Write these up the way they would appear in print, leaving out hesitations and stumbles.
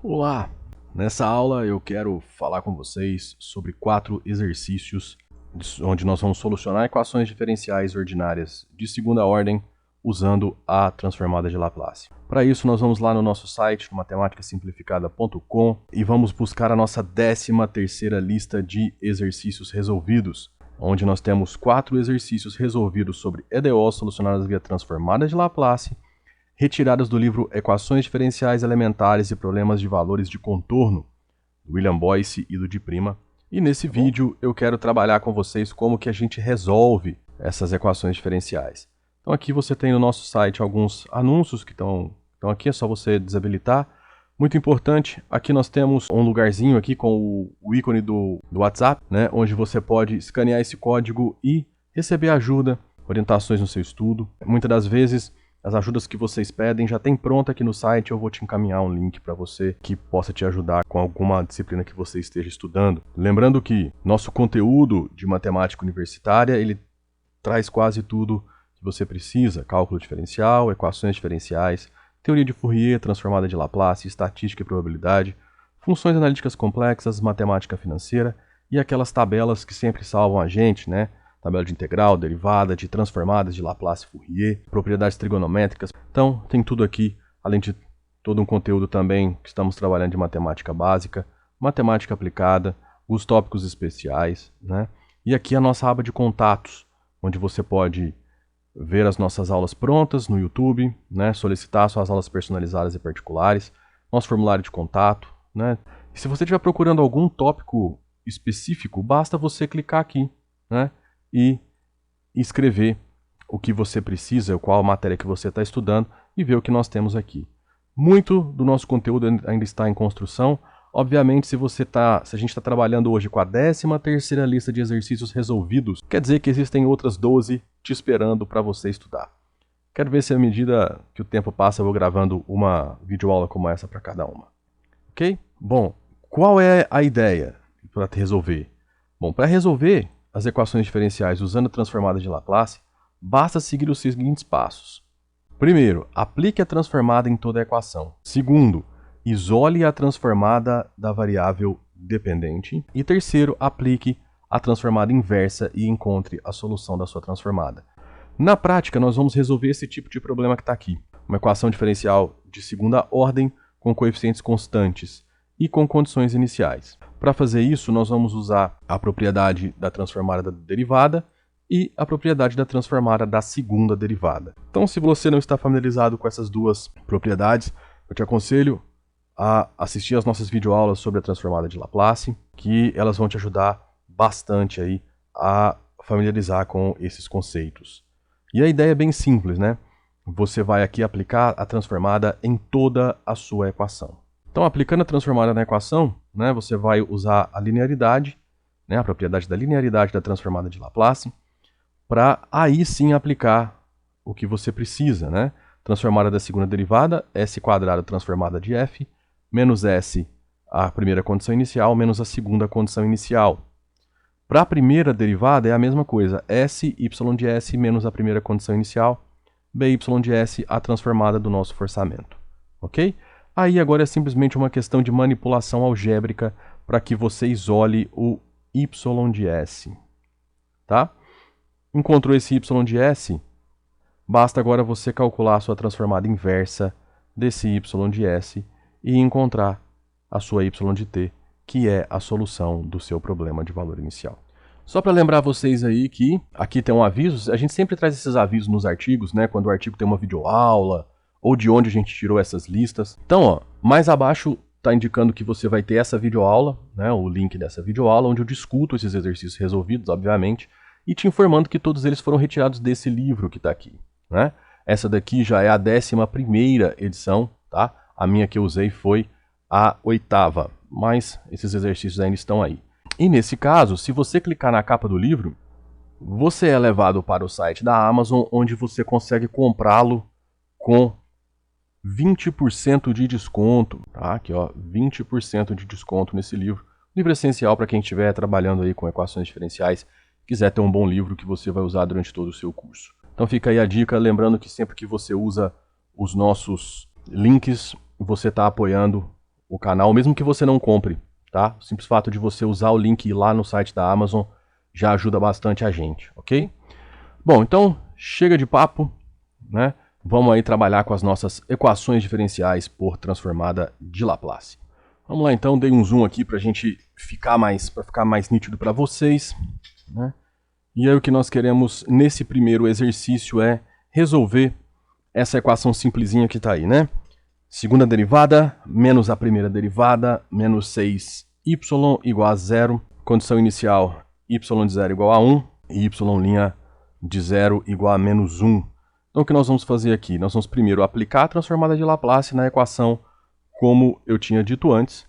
Olá! Nessa aula eu quero falar com vocês sobre 4 exercícios onde nós vamos solucionar equações diferenciais ordinárias de segunda ordem usando a transformada de Laplace. Para isso nós vamos lá no nosso site, matematicasimplificada.com, e vamos buscar a nossa 13ª lista de exercícios resolvidos, onde nós temos 4 exercícios resolvidos sobre EDOs solucionadas via transformada de Laplace, retiradas do livro Equações Diferenciais Elementares e Problemas de Valores de Contorno, do William Boyce e do Di Prima. E nesse vídeo eu quero trabalhar com vocês como que a gente resolve essas equações diferenciais. Então aqui você tem no nosso site alguns anúncios que estão aqui, é só você desabilitar. Muito importante, aqui nós temos um lugarzinho aqui com o ícone do WhatsApp, né, onde você pode escanear esse código e receber ajuda, orientações no seu estudo. Muitas das vezes as ajudas que vocês pedem já tem pronta aqui no site, eu vou te encaminhar um link para você que possa te ajudar com alguma disciplina que você esteja estudando. Lembrando que nosso conteúdo de matemática universitária, ele traz quase tudo que você precisa: cálculo diferencial, equações diferenciais, teoria de Fourier, transformada de Laplace, estatística e probabilidade, funções analíticas complexas, matemática financeira e aquelas tabelas que sempre salvam a gente, né? Tabela de integral, derivada, de transformadas de Laplace e Fourier, propriedades trigonométricas. Então, tem tudo aqui, além de todo um conteúdo também que estamos trabalhando de matemática básica, matemática aplicada, os tópicos especiais, né? E aqui a nossa aba de contatos, onde você pode ver as nossas aulas prontas no YouTube, né? Solicitar suas aulas personalizadas e particulares, nosso formulário de contato, né? E se você estiver procurando algum tópico específico, basta você clicar aqui, né? E escrever o que você precisa, qual matéria que você está estudando e ver o que nós temos aqui. Muito do nosso conteúdo ainda está em construção. Obviamente, se a gente está trabalhando hoje com a 13ª lista de exercícios resolvidos, quer dizer que existem outras 12 te esperando para você estudar. Quero ver se à medida que o tempo passa eu vou gravando uma videoaula como essa para cada uma. Ok? Bom, qual é a ideia para resolver? Bom, para resolver as equações diferenciais usando a transformada de Laplace, basta seguir os seguintes passos. Primeiro, aplique a transformada em toda a equação. Segundo, isole a transformada da variável dependente. E terceiro, aplique a transformada inversa e encontre a solução da sua transformada. Na prática, nós vamos resolver esse tipo de problema que está aqui. Uma equação diferencial de segunda ordem com coeficientes constantes e com condições iniciais. Para fazer isso, nós vamos usar a propriedade da transformada da derivada e a propriedade da transformada da segunda derivada. Então, se você não está familiarizado com essas duas propriedades, eu te aconselho a assistir às nossas videoaulas sobre a transformada de Laplace, que elas vão te ajudar bastante aí a familiarizar com esses conceitos. E a ideia é bem simples, né? Você vai aqui aplicar a transformada em toda a sua equação. Então, aplicando a transformada na equação, né, você vai usar a linearidade, né, a propriedade da linearidade da transformada de Laplace, para aí sim aplicar o que você precisa, né? Transformada da segunda derivada, s² transformada de f, menos s, a primeira condição inicial, menos a segunda condição inicial. Para a primeira derivada é a mesma coisa, s, y de s, menos a primeira condição inicial, by de s, a transformada do nosso forçamento. Ok? Aí agora é simplesmente uma questão de manipulação algébrica para que você isole o y de s. Tá? Encontrou esse y de s? Basta agora você calcular a sua transformada inversa desse y de s e encontrar a sua y de t, que é a solução do seu problema de valor inicial. Só para lembrar vocês aí que aqui tem um aviso, a gente sempre traz esses avisos nos artigos, né? Quando o artigo tem uma videoaula, ou de onde a gente tirou essas listas. Então, ó, mais abaixo está indicando que você vai ter essa videoaula, né, o link dessa videoaula, onde eu discuto esses exercícios resolvidos, obviamente, e te informando que todos eles foram retirados desse livro que está aqui, né? Essa daqui já é a 11ª edição, tá? A minha que eu usei foi a 8ª, mas esses exercícios ainda estão aí. E nesse caso, se você clicar na capa do livro, você é levado para o site da Amazon, onde você consegue comprá-lo com 20% de desconto, tá? Aqui, ó, 20% de desconto nesse livro. Livro essencial para quem estiver trabalhando aí com equações diferenciais, quiser ter um bom livro que você vai usar durante todo o seu curso. Então fica aí a dica, lembrando que sempre que você usa os nossos links, você está apoiando o canal, mesmo que você não compre, tá? O simples fato de você usar o link lá no site da Amazon já ajuda bastante a gente, ok? Bom, então chega de papo, né? Vamos aí trabalhar com as nossas equações diferenciais por transformada de Laplace. Vamos lá então, dei um zoom aqui para a gente ficar mais nítido para vocês, né? E aí o que nós queremos nesse primeiro exercício é resolver essa equação simplesinha que está aí, né? Segunda derivada menos a primeira derivada menos 6y igual a 0. Condição inicial y de 0 igual a 1 e y' de 0 igual a menos 1. Então o que nós vamos fazer aqui? Nós vamos primeiro aplicar a transformada de Laplace na equação como eu tinha dito antes.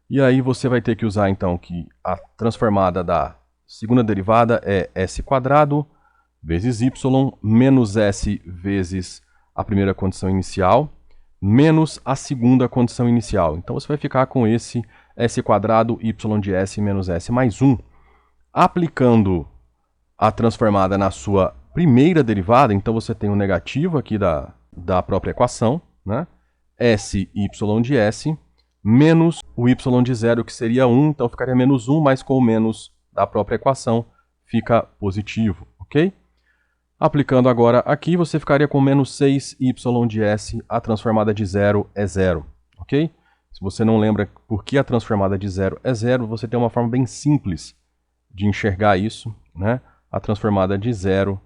E aí você vai ter que usar então que a transformada da segunda derivada é s² vezes y menos s vezes a primeira condição inicial menos a segunda condição inicial. Então você vai ficar com esse s² y de s menos s mais 1. Aplicando a transformada na sua primeira derivada, então você tem o negativo aqui da própria equação, né? sy de s menos o y de 0, que seria 1, então ficaria menos 1, mas com o menos da própria equação fica positivo, ok? Aplicando agora aqui, você ficaria com menos 6y de s, a transformada de 0 é 0, ok? Se você não lembra por que a transformada de 0 é 0, você tem uma forma bem simples de enxergar isso, né? A transformada de 0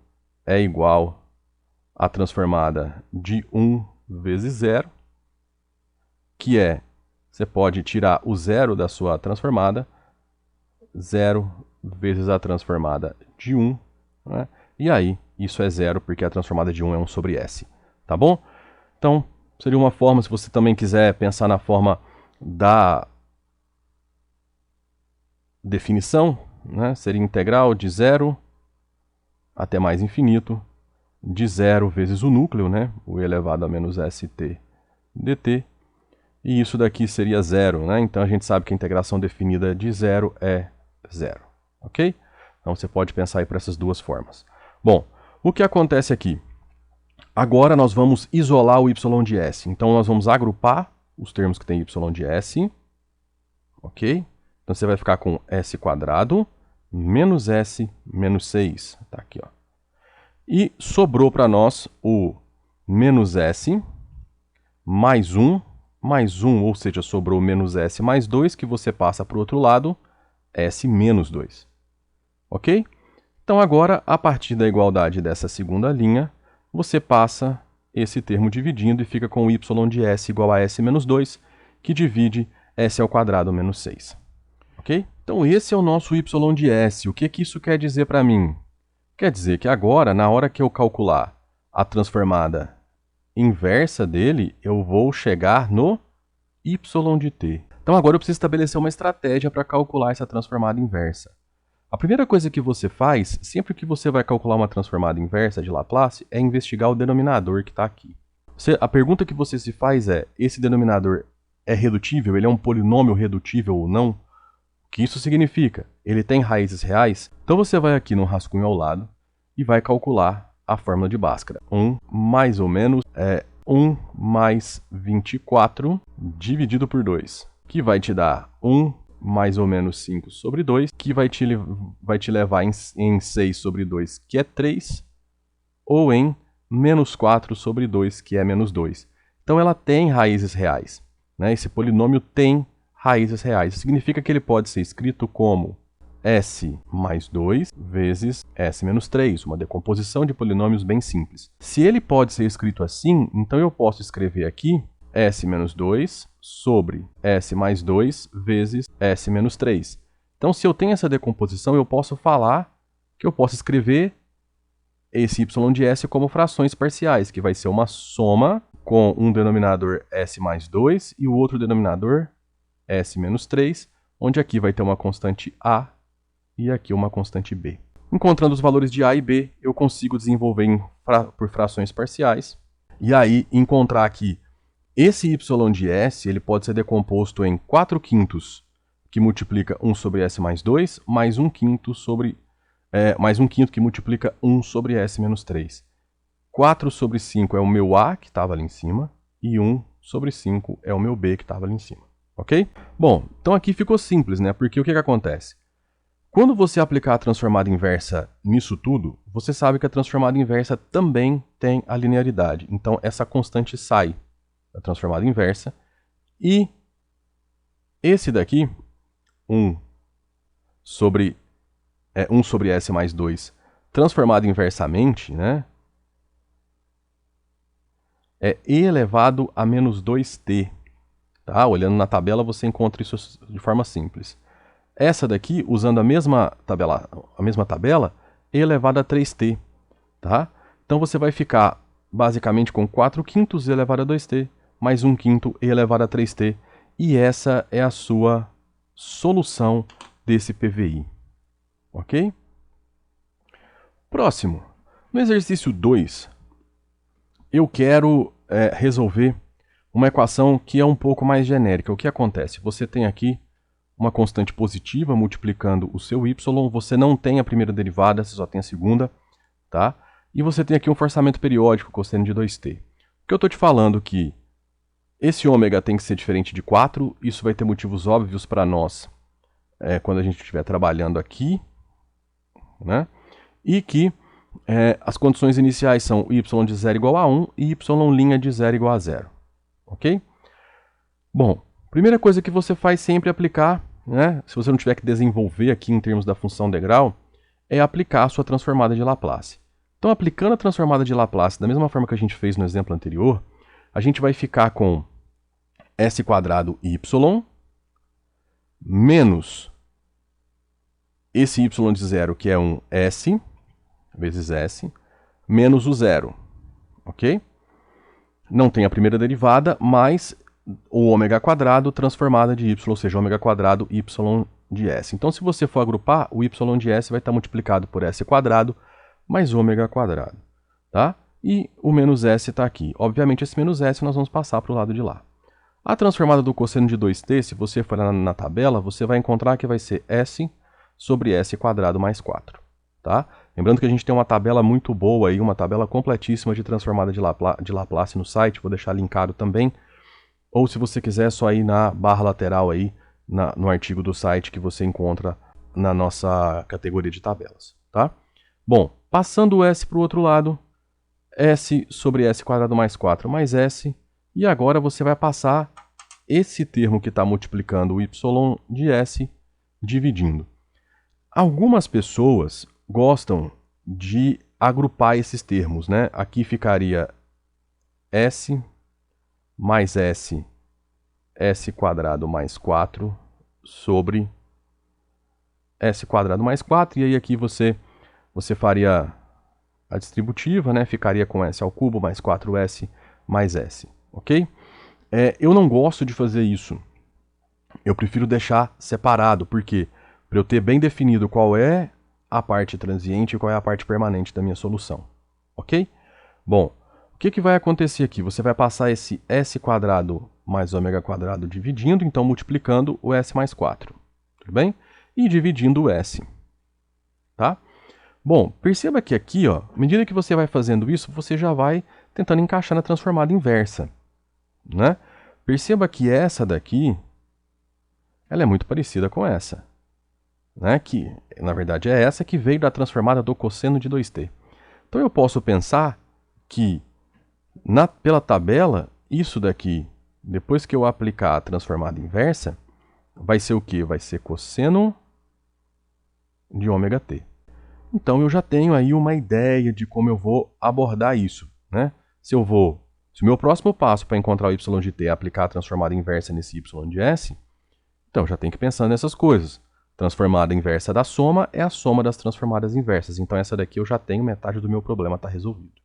é igual à transformada de 1 vezes 0, que é, você pode tirar o 0 da sua transformada, 0 vezes a transformada de 1, né? E aí, isso é 0, porque a transformada de 1 é 1 sobre s, tá bom? Então, seria uma forma, se você também quiser pensar na forma da definição, né? Seria integral de 0 até mais infinito, de 0 vezes o núcleo, né? O elevado a menos st dt, e isso daqui seria 0, né? Então a gente sabe que a integração definida de 0 é 0, ok? Então você pode pensar aí por essas duas formas. Bom, o que acontece aqui? Agora nós vamos isolar o y de s. Então nós vamos agrupar os termos que tem y de s, ok? Então você vai ficar com s² menos s menos 6. Tá aqui, ó. E sobrou para nós o menos s mais 1, ou seja, sobrou menos s mais 2, que você passa para o outro lado, s menos 2. Ok? Então agora, a partir da igualdade dessa segunda linha, você passa esse termo dividindo e fica com y de s igual a s menos 2, que divide s² menos 6. Ok? Então esse é o nosso y de s. O que isso quer dizer para mim? Quer dizer que agora, na hora que eu calcular a transformada inversa dele, eu vou chegar no y de t. Então agora eu preciso estabelecer uma estratégia para calcular essa transformada inversa. A primeira coisa que você faz, sempre que você vai calcular uma transformada inversa de Laplace, é investigar o denominador que está aqui. A pergunta que você se faz é, esse denominador é redutível? Ele é um polinômio redutível ou não? O que isso significa? Ele tem raízes reais? Então você vai aqui no rascunho ao lado e vai calcular a fórmula de Bhaskara. 1 mais ou menos é 1 mais 24 dividido por 2, que vai te dar 1 mais ou menos 5 sobre 2, que vai te levar em 6 sobre 2, que é 3, ou em menos 4 sobre 2, que é menos 2. Então ela tem raízes reais, né? Esse polinômio tem raízes reais. Isso significa que ele pode ser escrito como s mais 2 vezes s menos 3, uma decomposição de polinômios bem simples. Se ele pode ser escrito assim, então eu posso escrever aqui s menos 2 sobre s mais 2 vezes s menos 3. Então, se eu tenho essa decomposição, eu posso falar que eu posso escrever esse y de s como frações parciais, que vai ser uma soma com um denominador s mais 2 e o outro denominador s menos 3, onde aqui vai ter uma constante a e aqui uma constante b. Encontrando os valores de a e b, eu consigo desenvolver por frações parciais, e aí encontrar aqui esse y de s, ele pode ser decomposto em 4/5, que multiplica 1 sobre s mais 2, mais 1/5 sobre... mais 1/5 que multiplica 1 sobre s menos 3. 4 sobre 5 é o meu a, que estava ali em cima, e 1 sobre 5 é o meu b, que estava ali em cima. Ok? Bom, então aqui ficou simples, né? Porque o que acontece? Quando você aplicar a transformada inversa nisso tudo, você sabe que a transformada inversa também tem a linearidade. Então, essa constante sai da transformada inversa. E esse daqui, 1 sobre 1 sobre S mais 2, transformado inversamente, né? É e elevado a menos 2t. Tá? Olhando na tabela, você encontra isso de forma simples. Essa daqui, usando a mesma tabela, e elevado a 3t. Tá? Então você vai ficar basicamente com 4 quintos e elevado a 2t, mais 1 quinto e elevado a 3t. E essa é a sua solução desse PVI. Ok? Próximo. No exercício 2, eu quero resolver uma equação que é um pouco mais genérica. O que acontece? Você tem aqui uma constante positiva multiplicando o seu y, você não tem a primeira derivada, você só tem a segunda, tá? E você tem aqui um forçamento periódico, cosseno de 2t. O que eu estou te falando que esse ômega tem que ser diferente de 4, isso vai ter motivos óbvios para nós quando a gente estiver trabalhando aqui, né? E que as condições iniciais são y de 0 igual a 1 e y' de 0 igual a 0. Ok? Bom, primeira coisa que você faz sempre é aplicar, né, se você não tiver que desenvolver aqui em termos da função degrau, é aplicar a sua transformada de Laplace. Então, aplicando a transformada de Laplace da mesma forma que a gente fez no exemplo anterior, a gente vai ficar com s quadrado y menos esse y de 0, que é um s, vezes s, menos o zero, ok? Não tem a primeira derivada, mas o ômega quadrado transformada de y, ou seja, ômega quadrado y de s. Então, se você for agrupar, o y de s vai estar multiplicado por s quadrado mais ômega quadrado, tá? E o menos s está aqui. Obviamente, esse menos s nós vamos passar para o lado de lá. A transformada do cosseno de 2t, se você for na tabela, você vai encontrar que vai ser s sobre s quadrado mais 4, tá? Lembrando que a gente tem uma tabela muito boa aí, uma tabela completíssima de transformada de Laplace no site, vou deixar linkado também. Ou se você quiser, é só ir na barra lateral aí, no artigo do site que você encontra na nossa categoria de tabelas, tá? Bom, passando o s para o outro lado, s sobre s quadrado mais 4 mais s, e agora você vai passar esse termo que está multiplicando o y de s dividindo. Algumas pessoas gostam de agrupar esses termos, né? Aqui ficaria s mais s quadrado mais 4 sobre s quadrado mais 4, e aí aqui você faria a distributiva, né? Ficaria com s ao cubo mais 4s mais s, ok? Eu não gosto de fazer isso. Eu prefiro deixar separado, porque para eu ter bem definido qual é a parte transiente e qual é a parte permanente da minha solução, ok? Bom, o que vai acontecer aqui? Você vai passar esse s quadrado mais ômega quadrado dividindo, então multiplicando o s mais 4, tudo bem? E dividindo o s, tá? Bom, perceba que aqui, ó, à medida que você vai fazendo isso, você já vai tentando encaixar na transformada inversa, né? Perceba que essa daqui, ela é muito parecida com essa, né? Que, na verdade, é essa que veio da transformada do cosseno de 2t. Então, eu posso pensar que, pela tabela, isso daqui, depois que eu aplicar a transformada inversa, vai ser o quê? Vai ser cosseno de ômega t. Então, eu já tenho aí uma ideia de como eu vou abordar isso, né? Se o meu próximo passo para encontrar o y de t é aplicar a transformada inversa nesse y de s, então já tem que pensar nessas coisas. Transformada inversa da soma é a soma das transformadas inversas. Então essa daqui eu já tenho, metade do meu problema está resolvido.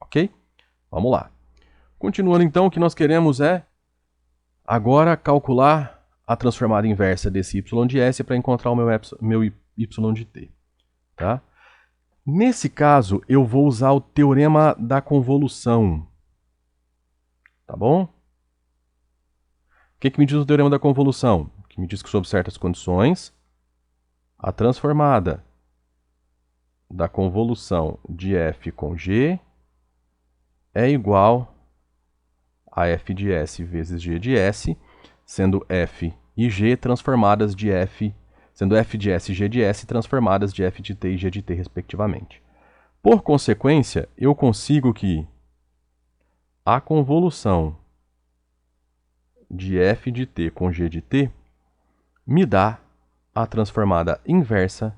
Ok? Vamos lá. Continuando então, o que nós queremos é agora calcular a transformada inversa desse y de s para encontrar o meu y de t. Tá? Nesse caso, eu vou usar o teorema da convolução. Tá bom? O que me diz o teorema da convolução? Que me diz que, sob certas condições, a transformada da convolução de f com g é igual a f de s vezes g de s, sendo f e g transformadas de f, sendo f de s e g de s transformadas de f de t e g de t, respectivamente. Por consequência, eu consigo que a convolução de f de t com g de t me dá a transformada inversa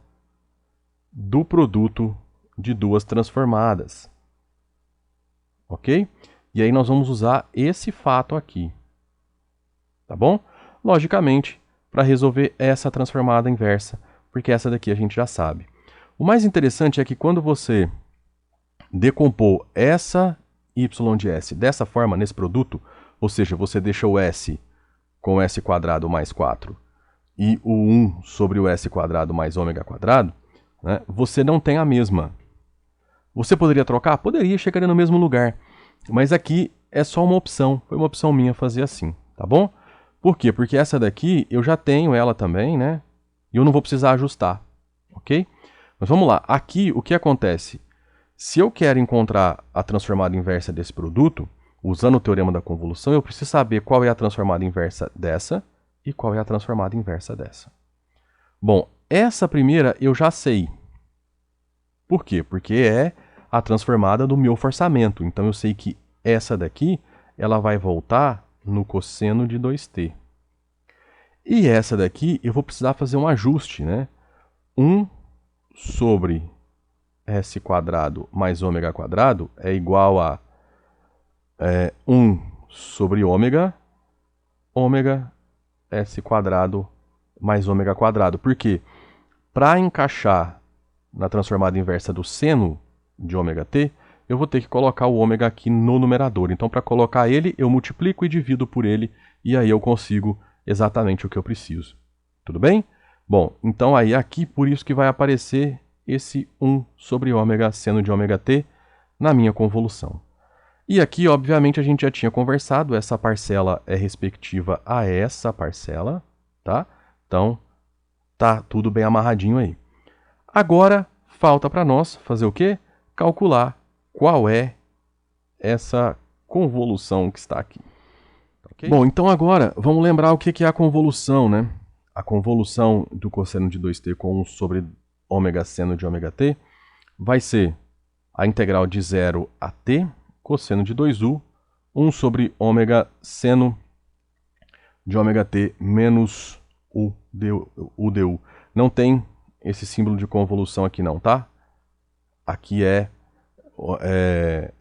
do produto de duas transformadas. Ok? E aí nós vamos usar esse fato aqui. Tá bom? Logicamente, para resolver essa transformada inversa, porque essa daqui a gente já sabe. O mais interessante é que quando você decompor essa y de s dessa forma, nesse produto, ou seja, você deixa o s com s quadrado mais 4 e o 1 sobre o s quadrado mais ômega quadrado, né, você não tem a mesma. Você poderia trocar? Poderia, chegaria no mesmo lugar. Mas aqui é só uma opção. Foi uma opção minha fazer assim, tá bom? Por quê? Porque essa daqui eu já tenho ela também, né? E eu não vou precisar ajustar, ok? Mas vamos lá. Aqui o que acontece? Se eu quero encontrar a transformada inversa desse produto, usando o teorema da convolução, eu preciso saber qual é a transformada inversa dessa e qual é a transformada inversa dessa. Bom, essa primeira eu já sei. Por quê? Porque é a transformada do meu forçamento. Então eu sei que essa daqui, ela vai voltar no cosseno de 2t. E essa daqui eu vou precisar fazer um ajuste, né? 1 sobre s quadrado mais ômega quadrado é igual a 1 sobre ômega s quadrado mais ômega quadrado. Por quê? Para encaixar na transformada inversa do seno de ômega t, eu vou ter que colocar o ômega aqui no numerador. Então, para colocar ele, eu multiplico e divido por ele, e aí eu consigo exatamente o que eu preciso. Tudo bem? Bom, então aí aqui, por isso que vai aparecer esse 1 sobre ômega seno de ômega t na minha convolução. E aqui, obviamente, a gente já tinha conversado, essa parcela é respectiva a essa parcela, tá? Então, tá tudo bem amarradinho aí. Agora, falta para nós fazer o quê? Calcular qual é essa convolução que está aqui. Okay? Bom, então agora, vamos lembrar o que é a convolução, né? A convolução do cosseno de 2t com 1 sobre ômega seno de ômega t vai ser a integral de 0 a t, cosseno de 2u, 1 sobre ômega seno de ômega t menos u du. Não tem esse símbolo de convolução aqui não, tá? Aqui é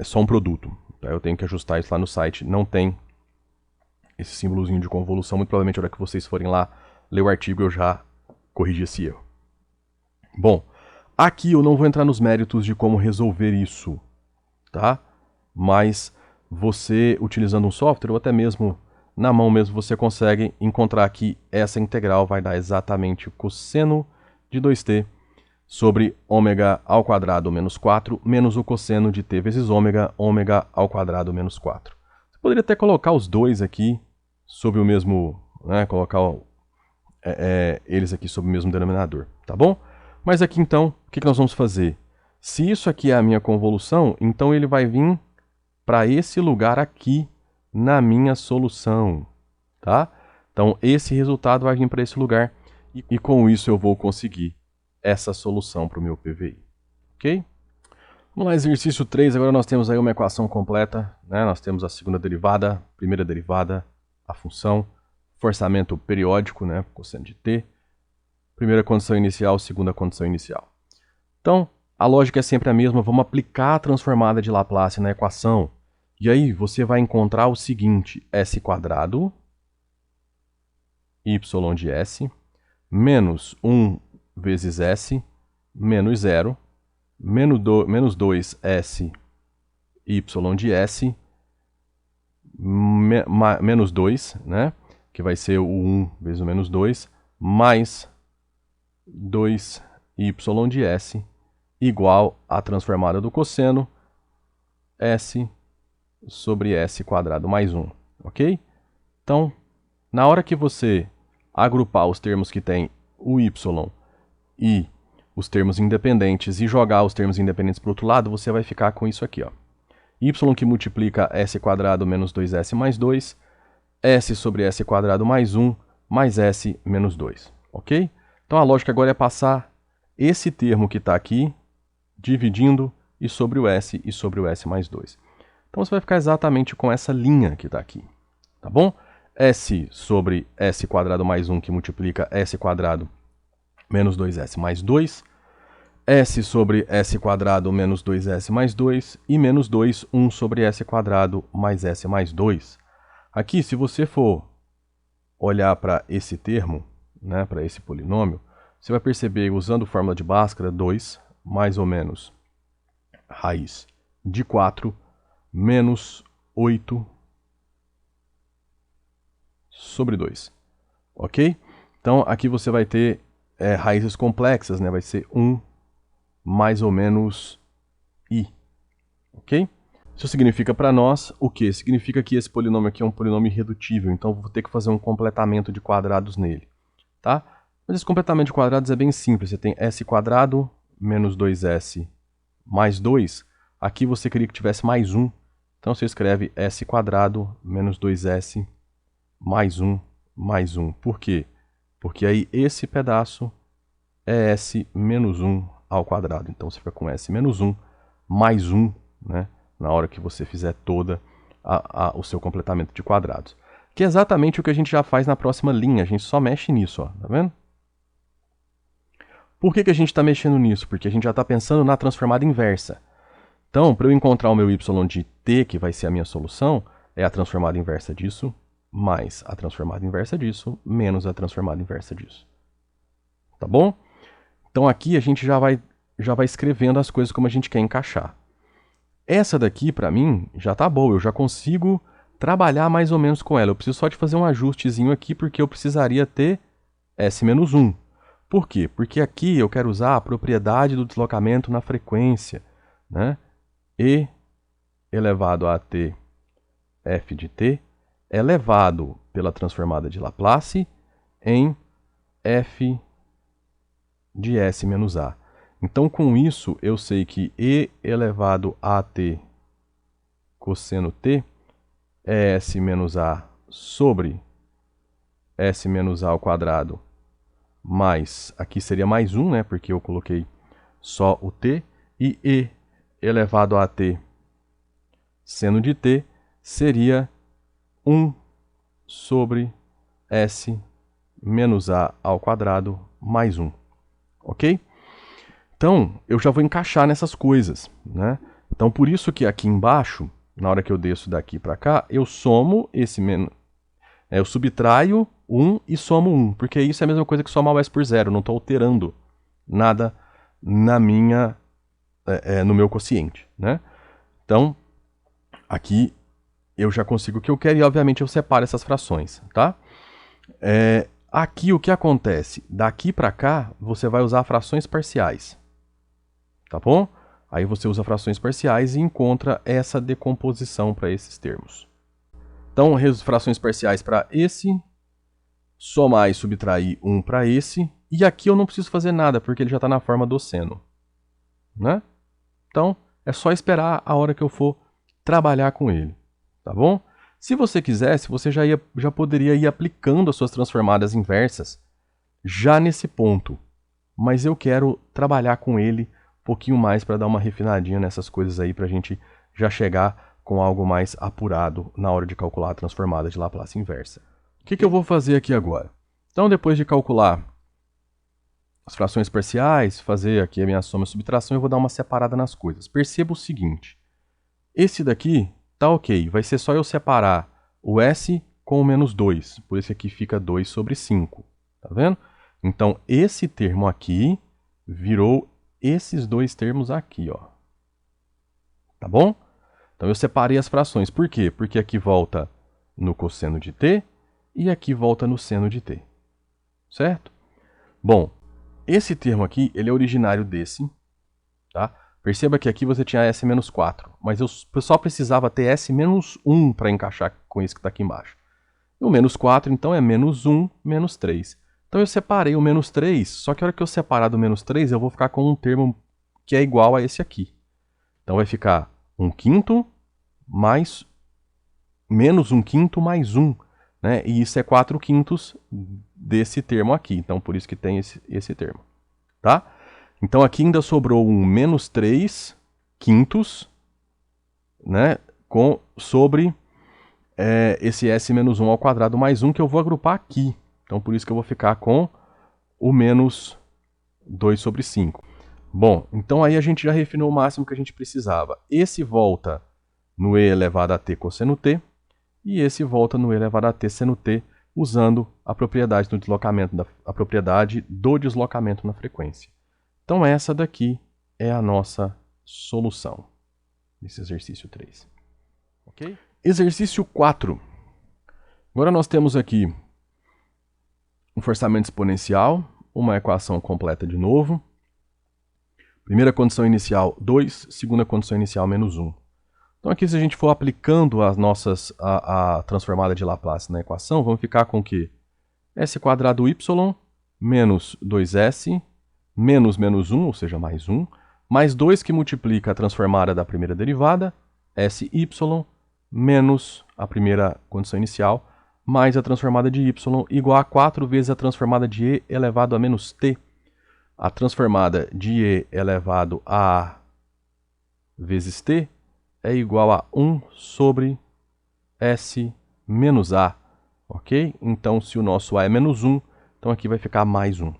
só um produto. Tá? Eu tenho que ajustar isso lá no site. Não tem esse símbolozinho de convolução. Muito provavelmente, na hora que vocês forem lá ler o artigo, eu já corrigi esse erro. Bom, aqui eu não vou entrar nos méritos de como resolver isso, tá? Mas você, utilizando um software, ou até mesmo na mão mesmo, você consegue encontrar que essa integral vai dar exatamente o cosseno de 2t sobre ômega ao quadrado menos 4 menos o cosseno de t vezes ômega ao quadrado menos 4. Você poderia até colocar os dois aqui sob o mesmo, né, colocar eles aqui sob o mesmo denominador, tá bom? Mas aqui então, o que nós vamos fazer? Se isso aqui é a minha convolução, então ele vai vir para esse lugar aqui na minha solução, tá? Então esse resultado vai vir para esse lugar e com isso eu vou conseguir essa solução para o meu PVI, ok? Vamos lá, exercício 3, agora nós temos aí uma equação completa, né? Nós temos a segunda derivada, primeira derivada, a função, forçamento periódico, né? Cosseno de t, primeira condição inicial, segunda condição inicial. Então, a lógica é sempre a mesma, vamos aplicar a transformada de Laplace na equação, e aí você vai encontrar o seguinte, s quadrado, y de s, menos 1 vezes s, menos 0, menos 2s, y de s, menos 2, né? Que vai ser o 1 vezes o menos 2, mais 2y de s, igual à transformada do cosseno, s sobre s quadrado mais 1, ok? Então, na hora que você agrupar os termos que tem o y e os termos independentes e jogar os termos independentes para o outro lado, você vai ficar com isso aqui, ó. Y que multiplica s quadrado menos 2s mais 2 S sobre S quadrado mais 1 mais S menos 2, ok? Então a lógica agora é passar esse termo que está aqui, dividindo, e sobre o S mais 2. Então você vai ficar exatamente com essa linha que está aqui, tá bom? S sobre S quadrado mais 1 que multiplica S quadrado menos 2S mais 2. S sobre S quadrado menos 2S mais 2. E menos 2, 1 sobre S quadrado mais S mais 2. Aqui, se você for olhar para esse termo, né, para esse polinômio, você vai perceber, usando fórmula de Bhaskara, 2 mais ou menos raiz de 4 menos 8 sobre 2, ok? Então, aqui você vai ter raízes complexas, né? Vai ser 1 mais ou menos i, ok? Isso significa para nós o quê? Significa que esse polinômio aqui é um polinômio irredutível, então vou ter que fazer um completamento de quadrados nele, tá? Mas esse completamento de quadrados é bem simples, você tem s quadrado menos 2s mais 2, aqui você queria que tivesse mais 1, então você escreve s quadrado menos 2s mais 1 mais 1. Por quê? Porque aí esse pedaço é s menos 1 ao quadrado. Então você fica com s menos 1 mais 1, né, na hora que você fizer toda o seu completamento de quadrados. Que é exatamente o que a gente já faz na próxima linha. A gente só mexe nisso, ó, tá vendo? Por que a gente está mexendo nisso? Porque a gente já está pensando na transformada inversa. Então, para eu encontrar o meu y de t, que vai ser a minha solução, é a transformada inversa disso, mais a transformada inversa disso, menos a transformada inversa disso. Tá bom? Então aqui a gente já vai escrevendo as coisas como a gente quer encaixar. Essa daqui, para mim, já tá boa. Eu já consigo trabalhar mais ou menos com ela. Eu preciso só de fazer um ajustezinho aqui, porque eu precisaria ter S menos 1. Por quê? Porque aqui eu quero usar a propriedade do deslocamento na frequência, né? E elevado a t f de t é elevado pela transformada de Laplace em f de S menos A. Então, com isso, eu sei que e elevado a t cosseno t é S menos A sobre S menos A ao quadrado mais, aqui seria mais 1, né, porque eu coloquei só o t, e elevado a t seno de t seria 1 sobre S menos A ao quadrado mais 1. Ok? Então, eu já vou encaixar nessas coisas, né? Então, por isso que aqui embaixo, na hora que eu desço daqui para cá, eu somo esse menos... eu subtraio 1 e somo 1, porque isso é a mesma coisa que somar o S por zero, não estou alterando nada na minha, no meu quociente, né? Então, aqui eu já consigo o que eu quero e, obviamente, eu separo essas frações, tá? Aqui o que acontece? Daqui para cá, você vai usar frações parciais. Tá bom? Aí você usa frações parciais e encontra essa decomposição para esses termos. Então, frações parciais para esse, somar e subtrair 1 para esse, e aqui eu não preciso fazer nada, porque ele já está na forma do seno, né? Então, é só esperar a hora que eu for trabalhar com ele, tá bom? Se você quisesse, você já poderia ir aplicando as suas transformadas inversas já nesse ponto, mas eu quero trabalhar com ele um pouquinho mais para dar uma refinadinha nessas coisas aí, para a gente já chegar com algo mais apurado na hora de calcular a transformada de Laplace inversa. O que eu vou fazer aqui agora? Então, depois de calcular as frações parciais, fazer aqui a minha soma e subtração, eu vou dar uma separada nas coisas. Perceba o seguinte, esse daqui tá ok, vai ser só eu separar o S com o menos 2, por isso aqui fica 2 sobre 5, tá vendo? Então, esse termo aqui virou esses dois termos aqui, ó. Tá bom? Então, eu separei as frações. Por quê? Porque aqui volta no cosseno de t e aqui volta no seno de t. Certo? Bom, esse termo aqui, ele é originário desse, tá? Perceba que aqui você tinha S menos 4, mas eu só precisava ter S menos 1 para encaixar com isso que está aqui embaixo. E o menos 4, então, é menos 1, menos 3. Então, eu separei o menos 3, só que a hora que eu separar do menos 3, eu vou ficar com um termo que é igual a esse aqui. Então, vai ficar 1/5 mais menos 1/5 mais 1. né? E isso é 4/5 desse termo aqui. Então, por isso que tem esse termo. Tá? Então, aqui ainda sobrou um menos 3/5, né? Sobre esse S menos 1 ao quadrado mais 1, que eu vou agrupar aqui. Então, por isso que eu vou ficar com o menos 2/5. Bom, então aí a gente já refinou o máximo que a gente precisava. Esse volta no e elevado a t cosseno t, e esse volta no e elevado a t seno t, usando a propriedade do deslocamento, a propriedade do deslocamento na frequência. Então essa daqui é a nossa solução desse exercício 3. Ok? Exercício 4. Agora nós temos aqui um forçamento exponencial, uma equação completa de novo. Primeira condição inicial, 2. Segunda condição inicial, menos 1. Então aqui, se a gente for aplicando a transformada de Laplace na equação, vamos ficar com o quê? S quadrado y menos 2s menos menos 1, ou seja, mais 1, mais 2 que multiplica a transformada da primeira derivada, sy menos a primeira condição inicial, mais a transformada de y, igual a 4 vezes a transformada de e elevado a menos t. A transformada de e elevado a a vezes t é igual a 1 sobre s menos a. Ok? Então, se o nosso a é menos 1, então aqui vai ficar mais 1.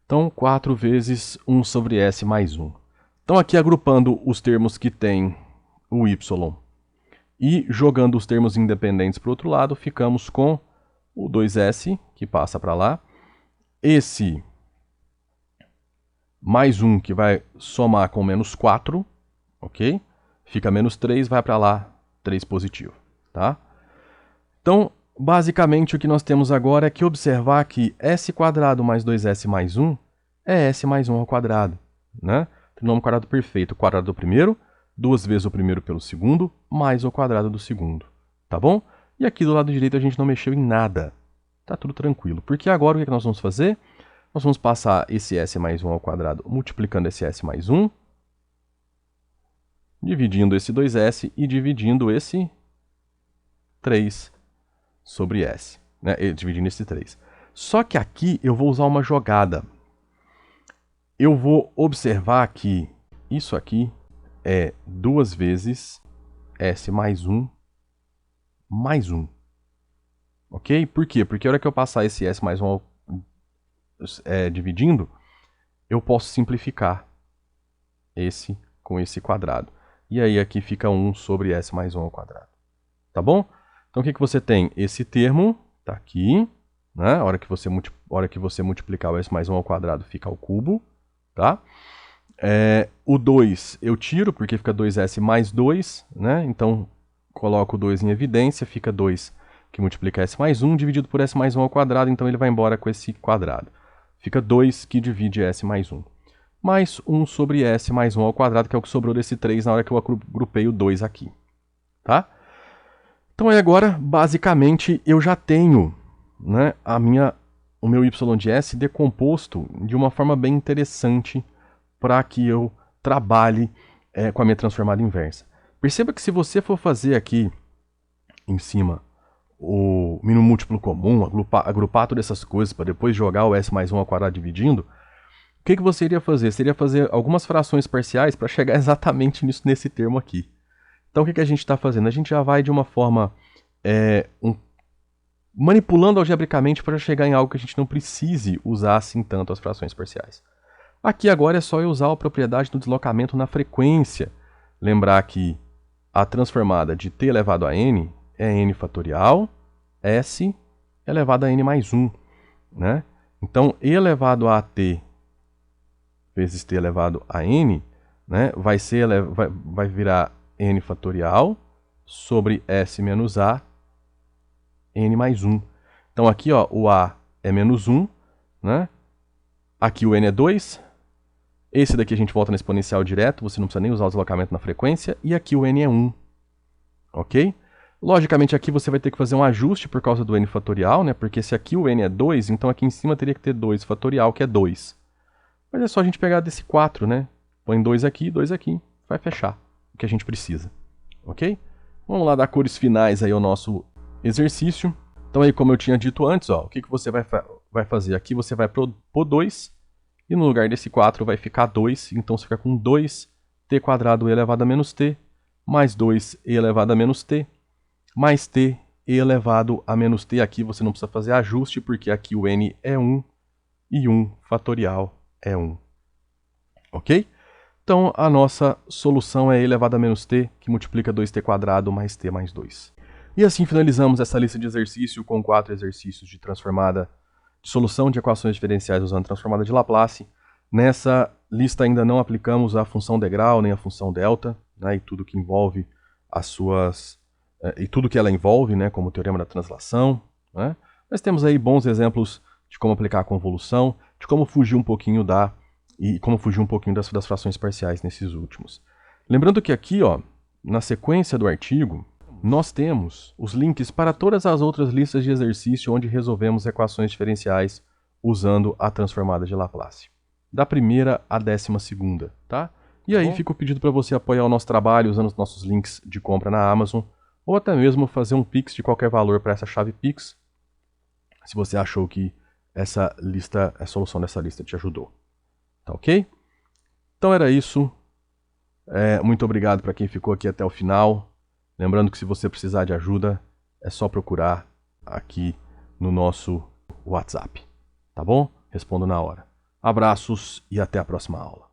Então, 4 vezes 1 sobre s mais 1. Então, aqui agrupando os termos que tem o y e jogando os termos independentes para o outro lado, ficamos com o 2s, que passa para lá. Esse mais 1, que vai somar com menos 4, ok? Fica menos 3, vai para lá, 3 positivo, tá? Então, basicamente, o que nós temos agora é que observar que s quadrado mais 2s mais 1 é s mais 1 ao quadrado, né? Trinômio quadrado perfeito, o quadrado do primeiro, 2 vezes o primeiro pelo segundo, mais o quadrado do segundo, tá bom? E aqui do lado direito a gente não mexeu em nada, tá tudo tranquilo. Porque agora o que nós vamos fazer? Nós vamos passar esse s mais 1 ao quadrado multiplicando esse s mais 1, dividindo esse 2s e dividindo esse 3 sobre s, né? Dividindo esse 3. Só que aqui eu vou usar uma jogada. Eu vou observar que isso aqui é 2 vezes s mais 1 mais 1. Ok? Por quê? Porque a hora que eu passar esse s mais 1 dividindo, eu posso simplificar esse com esse quadrado. E aí aqui fica 1 sobre s mais 1 ao quadrado. Tá bom? Então o que você tem? Esse termo está aqui, né? A hora que você multiplicar o s mais 1 ao quadrado fica ao cubo, tá? O 2 eu tiro, porque fica 2s mais 2, né? Então, coloco o 2 em evidência, fica 2 que multiplica s mais 1, dividido por s mais 1 ao quadrado, então ele vai embora com esse quadrado. Fica 2 que divide s mais 1. Mais 1 sobre s mais 1 ao quadrado, que é o que sobrou desse 3 na hora que eu agrupei o 2 aqui. Tá? Então, aí agora, basicamente, eu já tenho, né, o meu y de s decomposto de uma forma bem interessante para que eu trabalhe com a minha transformada inversa. Perceba que se você for fazer aqui em cima o mínimo múltiplo comum, agrupar todas essas coisas para depois jogar o s mais 1 ao quadrado dividindo, o que você iria fazer? Você iria fazer algumas frações parciais para chegar exatamente nesse termo aqui. Então o que a gente está fazendo? A gente já vai de uma forma manipulando algebricamente para chegar em algo que a gente não precise usar assim tanto as frações parciais. Aqui agora é só eu usar a propriedade do deslocamento na frequência. Lembrar que a transformada de t elevado a n é n fatorial s elevado a n mais 1. Né? Então, e elevado a t vezes t elevado a n, né, vai virar n fatorial sobre s menos a n mais 1. Então, aqui ó, o a é menos 1, né? Aqui o n é 2. Esse daqui a gente volta na exponencial direto, você não precisa nem usar o deslocamento na frequência. E aqui o n é 1. Ok? Logicamente, aqui você vai ter que fazer um ajuste por causa do n fatorial, né? Porque se aqui o n é 2, então aqui em cima teria que ter 2 fatorial, que é 2. Mas é só a gente pegar desse 4, né? Põe 2 aqui, vai fechar o que a gente precisa. Ok? Vamos lá dar cores finais aí ao nosso exercício. Então aí, como eu tinha dito antes, ó, o que você vai fazer? Aqui você vai pôr 2, e no lugar desse 4 vai ficar 2, então você fica com 2t² elevado a menos t, mais 2e elevado a menos t, mais t e elevado a menos t. Aqui você não precisa fazer ajuste, porque aqui o n é 1 e 1 fatorial é 1. Ok? Então a nossa solução é e elevado a menos t, que multiplica 2t² mais t mais 2. E assim finalizamos essa lista de exercício com 4 exercícios de solução de equações diferenciais usando transformada de Laplace. Nessa lista ainda não aplicamos a função degrau nem a função delta, né, e tudo que envolve e tudo que ela envolve, né, como o teorema da translação, né? Mas temos aí bons exemplos de como aplicar a convolução, de como fugir um pouquinho das frações parciais nesses últimos. Lembrando que aqui, ó, na sequência do artigo, nós temos os links para todas as outras listas de exercício onde resolvemos equações diferenciais usando a transformada de Laplace. Da primeira à 12ª, tá? E aí fica o pedido para você apoiar o nosso trabalho usando os nossos links de compra na Amazon, ou até mesmo fazer um Pix de qualquer valor para essa chave Pix, se você achou que a solução dessa lista te ajudou. Tá ok? Então era isso. Muito obrigado para quem ficou aqui até o final. Lembrando que se você precisar de ajuda, é só procurar aqui no nosso WhatsApp. Tá bom? Respondo na hora. Abraços e até a próxima aula.